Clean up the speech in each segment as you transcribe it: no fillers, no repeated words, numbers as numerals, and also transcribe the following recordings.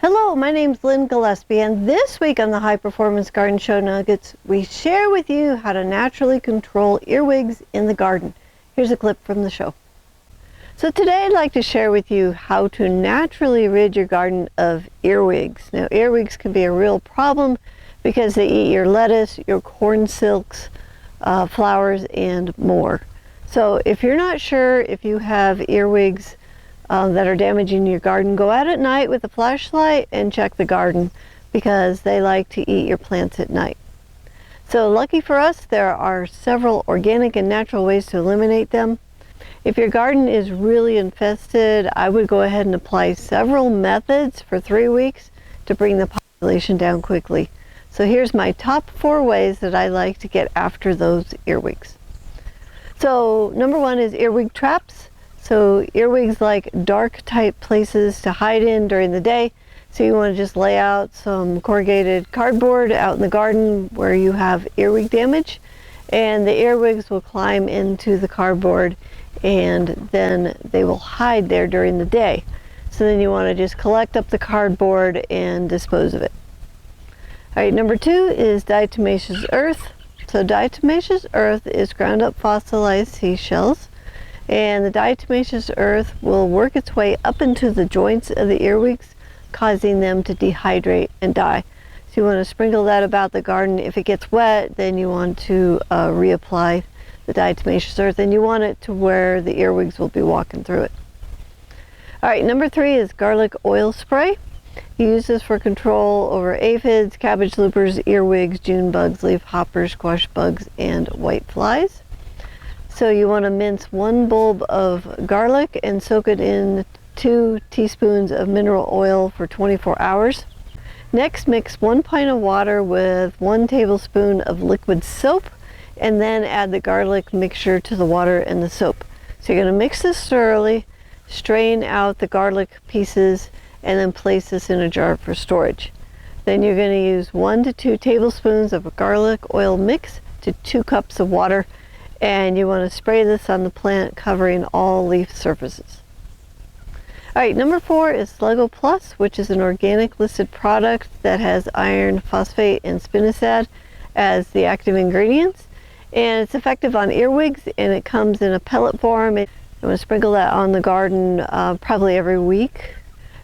Hello, my name's Lynn Gillespie, and this week on the High Performance Garden Show Nuggets, we share with you how to naturally control earwigs in the garden. Here's a clip from the show. So today I'd like to share with you how to naturally rid your garden of earwigs. Now, earwigs can be a real problem because they eat your lettuce, your corn silks, flowers, and more. So if you're not sure if you have earwigs that are damaging your garden, go out at night with a flashlight and check the garden because they like to eat your plants at night. So lucky for us, there are several organic and natural ways to eliminate them. If your garden is really infested, I would go ahead and apply several methods for 3 weeks to bring the population down quickly. So here's my top 4 ways that I like to get after those earwigs. So number 1 is earwig traps. So earwigs like dark type places to hide in during the day. So you want to just lay out some corrugated cardboard out in the garden where you have earwig damage, and the earwigs will climb into the cardboard and then they will hide there during the day. So then you want to just collect up the cardboard and dispose of it. All right, number 2 is diatomaceous earth. So diatomaceous earth is ground up fossilized seashells, and the diatomaceous earth will work its way up into the joints of the earwigs, causing them to dehydrate and die. So you want to sprinkle that about the garden. If it gets wet, then you want to reapply the diatomaceous earth, and you want it to where the earwigs will be walking through it. All right, number 3 is garlic oil spray. You use this for control over aphids, cabbage loopers, earwigs, June bugs, leaf hoppers, squash bugs, and white flies. So you want to mince 1 bulb of garlic and soak it in 2 teaspoons of mineral oil for 24 hours. Next, mix 1 pint of water with 1 tablespoon of liquid soap, and then add the garlic mixture to the water and the soap. So you're going to mix this thoroughly, strain out the garlic pieces, and then place this in a jar for storage. Then you're going to use 1 to 2 tablespoons of a garlic oil mix to 2 cups of water, and you want to spray this on the plant, covering all leaf surfaces. All right, number 4 is Sluggo Plus, which is an organic listed product that has iron, phosphate, and spinosad as the active ingredients, and it's effective on earwigs, and it comes in a pellet form. You want to sprinkle that on the garden probably every week.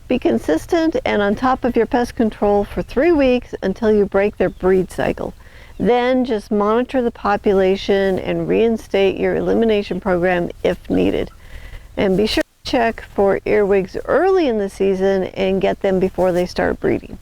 Be consistent and on top of your pest control for 3 weeks until you break their breed cycle. Then just monitor the population and reinstate your elimination program if needed. And be sure to check for earwigs early in the season and get them before they start breeding.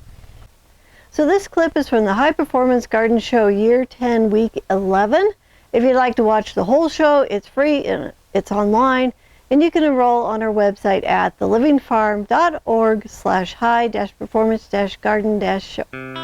So this clip is from the High Performance Garden Show Year 10, Week 11. If you'd like to watch the whole show, it's free and it's online. And you can enroll on our website at thelivingfarm.org/high-performance-garden-show.